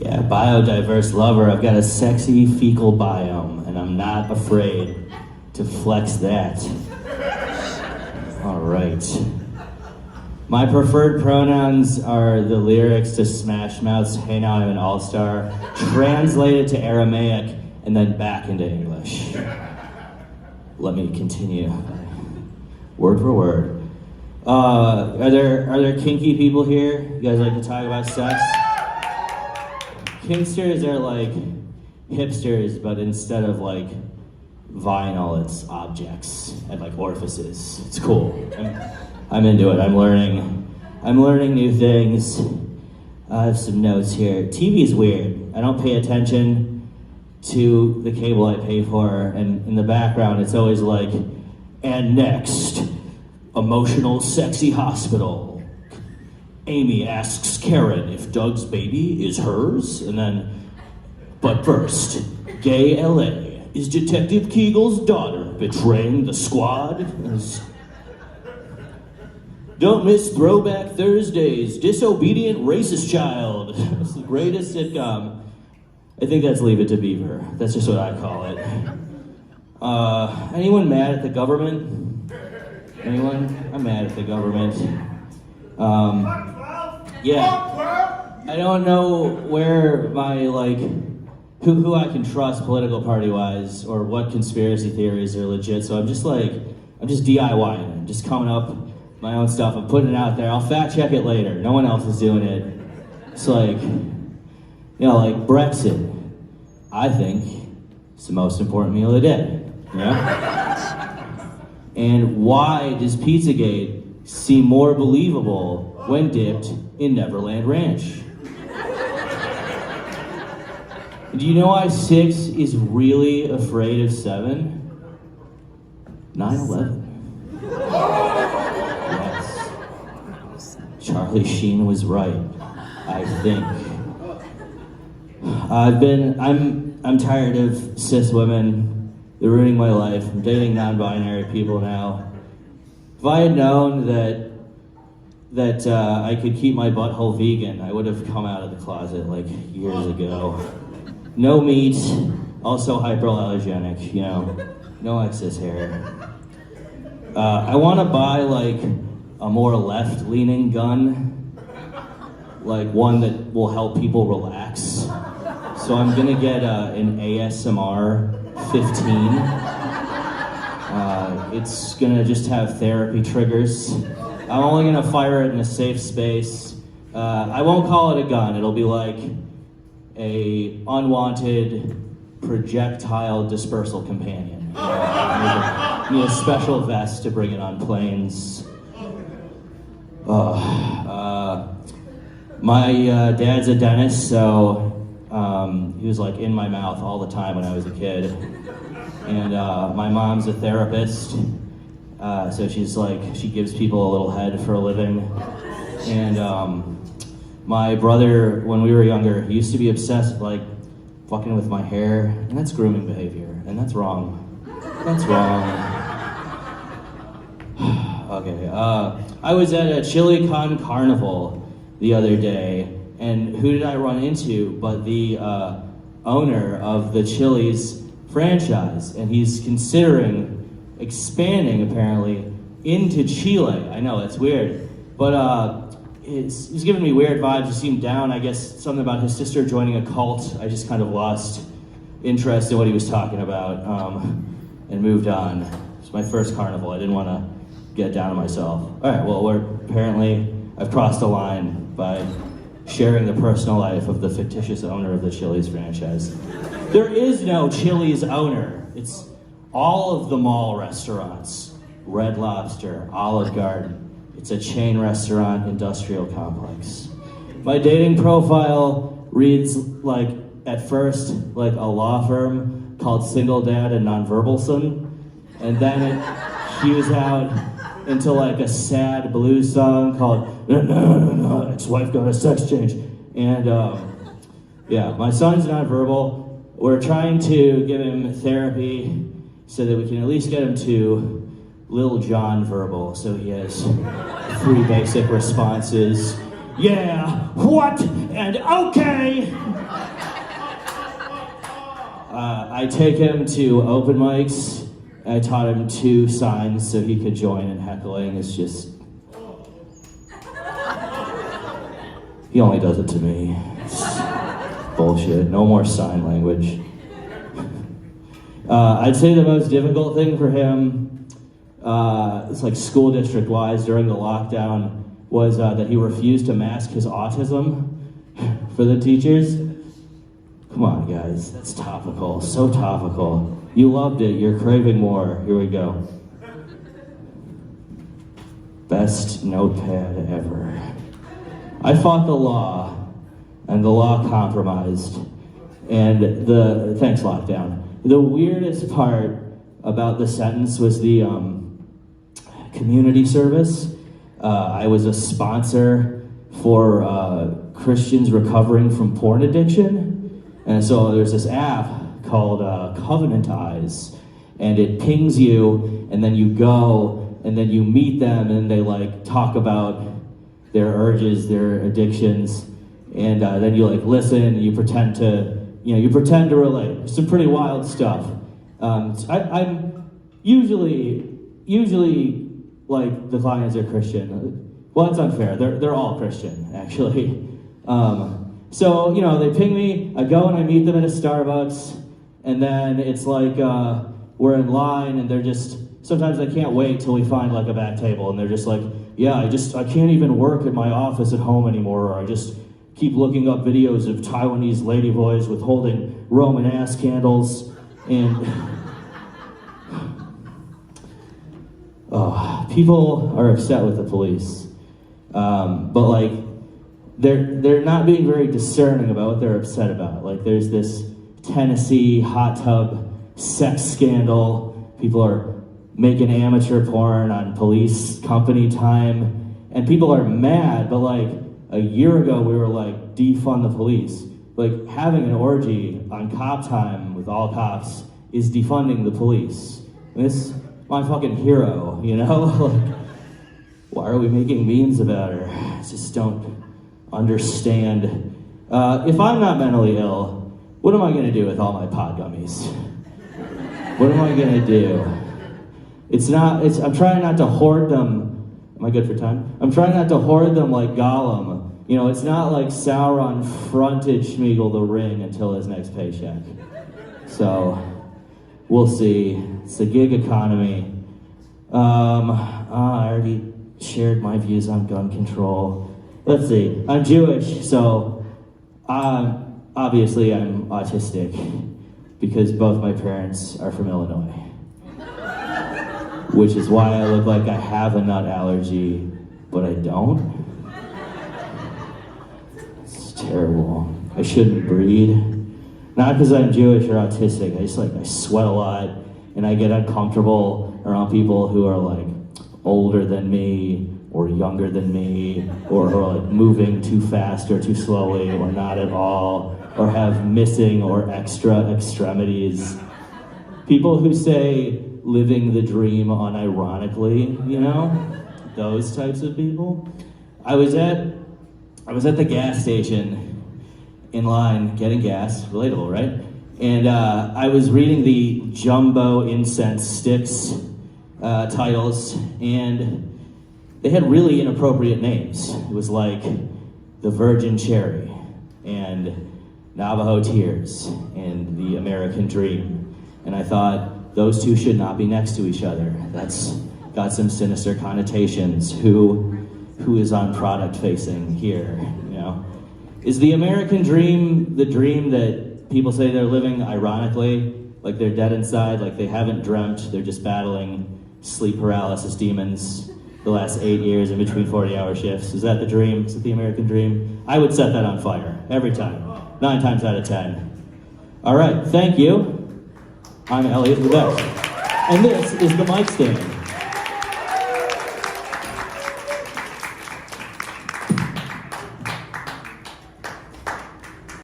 Yeah, biodiverse lover. I've got a sexy fecal biome, and I'm not afraid to flex that. All right. My preferred pronouns are the lyrics to Smash Mouth's Hey Now I'm an All-Star, translated to Aramaic, and then back into English. Let me continue. Word for word. Are there kinky people here? You guys like to talk about sex? Kinksters are like hipsters, but instead of like vinyl, it's objects and like orifices. It's cool. I'm into it. I'm learning new things. I have some notes here. TV's weird. I don't pay attention to the cable I pay for, and in the background it's always like, and next, emotional sexy hospital. Amy asks Karen if Doug's baby is hers, and then, but first, gay LA. Is Detective Keagle's daughter betraying the squad? Don't miss Throwback Thursdays, Disobedient Racist Child. It's the greatest sitcom. I think that's Leave It to Beaver. That's just what I call it. Anyone mad at the government? Anyone? I'm mad at the government. Yeah. I don't know where my, like, who I can trust political party-wise or what conspiracy theories are legit, so I'm just DIYing it. I'm just coming up my own stuff. I'm putting it out there. I'll fact check it later. No one else is doing it. It's like, like Brexit. I think it's the most important meal of the day. Yeah? And why does Pizzagate seem more believable when dipped in Neverland Ranch? Do you know why 6 is really afraid of 7? 9/11. Yes. Charlie Sheen was right, I think. I'm tired of cis women. They're ruining my life. I'm dating non-binary people now. If I had known that I could keep my butthole vegan, I would have come out of the closet like years ago. No meat, also hyperallergenic, no excess hair. I want to buy like a more left-leaning gun, like one that will help people relax. So I'm gonna get an ASMR 15. It's gonna just have therapy triggers. I'm only gonna fire it in a safe space. I won't call it a gun, it'll be like a unwanted projectile dispersal companion. Need a special vest to bring it on planes. My dad's a dentist, so he was like in my mouth all the time when I was a kid. And my mom's a therapist, so she gives people a little head for a living. And my brother, when we were younger, he used to be obsessed with like fucking with my hair, and that's grooming behavior, and that's wrong. That's wrong. Okay, I was at a Chili Con Carnival the other day, and who did I run into but the owner of the Chili's franchise, and he's considering expanding, apparently, into Chile. I know, that's weird, but he's giving me weird vibes. He seemed down. I guess something about his sister joining a cult. I just kind of lost interest in what he was talking about and moved on. It's my first carnival. I didn't want to get down on myself. All right, well, apparently I've crossed the line by sharing the personal life of the fictitious owner of the Chili's franchise. There is no Chili's owner. It's all of the mall restaurants. Red Lobster, Olive Garden. It's a chain restaurant industrial complex. My dating profile reads like, at first, like a law firm called Single Dad and Nonverbalson, and then it hews out into like a sad blues song called No, Ex-Wife Got a Sex Change. And yeah, my son's nonverbal. We're trying to give him therapy so that we can at least get him to Lil Jon verbal, so he has 3 basic responses. Yeah, what, and okay. I take him to open mics. I taught him 2 signs so he could join in heckling. It's just... He only does it to me. It's bullshit. No more sign language. I'd say the most difficult thing for him, it's like school district wise during the lockdown, was that he refused to mask his autism for the teachers. Come on, guys, that's topical, so topical. You loved it, you're craving more. Here we go. Best notepad ever. I fought the law, and the law compromised. And thanks, lockdown. The weirdest part about the sentence was the community service. I was a sponsor for Christians recovering from porn addiction. And so there's this app called Covenant Eyes, and it pings you, and then you go, and then you meet them, and they like talk about their urges, their addictions, and then you like listen, and you pretend to relate. It's some pretty wild stuff. I'm usually like the clients are Christian. Well, it's unfair. They're all Christian, actually. So they ping me. I go and I meet them at a Starbucks, and then it's like we're in line, and they're just sometimes I can't wait till we find like a back table, and they're just like, yeah, I can't even work at my office at home anymore, or I just keep looking up videos of Taiwanese ladyboys with holding Roman ass candles, and people are upset with the police, but like they're not being very discerning about what they're upset about. Like there's this Tennessee hot tub sex scandal. People are making amateur porn on police company time, and people are mad, but like a year ago we were like, defund the police. Like having an orgy on cop time with all cops is defunding the police. This is my fucking hero, like, why are we making memes about her? I just don't understand. If I'm not mentally ill, what am I gonna do with all my pod gummies? What am I gonna do? I'm trying not to hoard them. Am I good for time? I'm trying not to hoard them like Gollum. It's not like Sauron fronted Schmeagol the ring until his next paycheck. So, we'll see. It's the gig economy. I already shared my views on gun control. Let's see. I'm Jewish, so obviously I'm autistic because both my parents are from Illinois. Which is why I look like I have a nut allergy, but I don't. It's terrible. I shouldn't breed. Not because I'm Jewish or autistic, I sweat a lot, and I get uncomfortable around people who are like older than me, or younger than me, or who are like moving too fast or too slowly, or not at all, or have missing or extra extremities. People who say, living the dream unironically, those types of people. I was at the gas station in line getting gas, relatable, right? And I was reading the jumbo incense sticks titles, and they had really inappropriate names. It was like the Virgin Cherry, and Navajo Tears, and the American Dream. And I thought, those two should not be next to each other. That's got some sinister connotations. Who is on product facing here, Is the American dream the dream that people say they're living ironically, like they're dead inside, like they haven't dreamt, they're just battling sleep paralysis demons the last 8 years in between 40-hour shifts? Is that the dream? Is it the American dream? I would set that on fire every time, 9 times out of 10. All right, thank you. I'm Eliot Lubet, and this is the Mic Stand.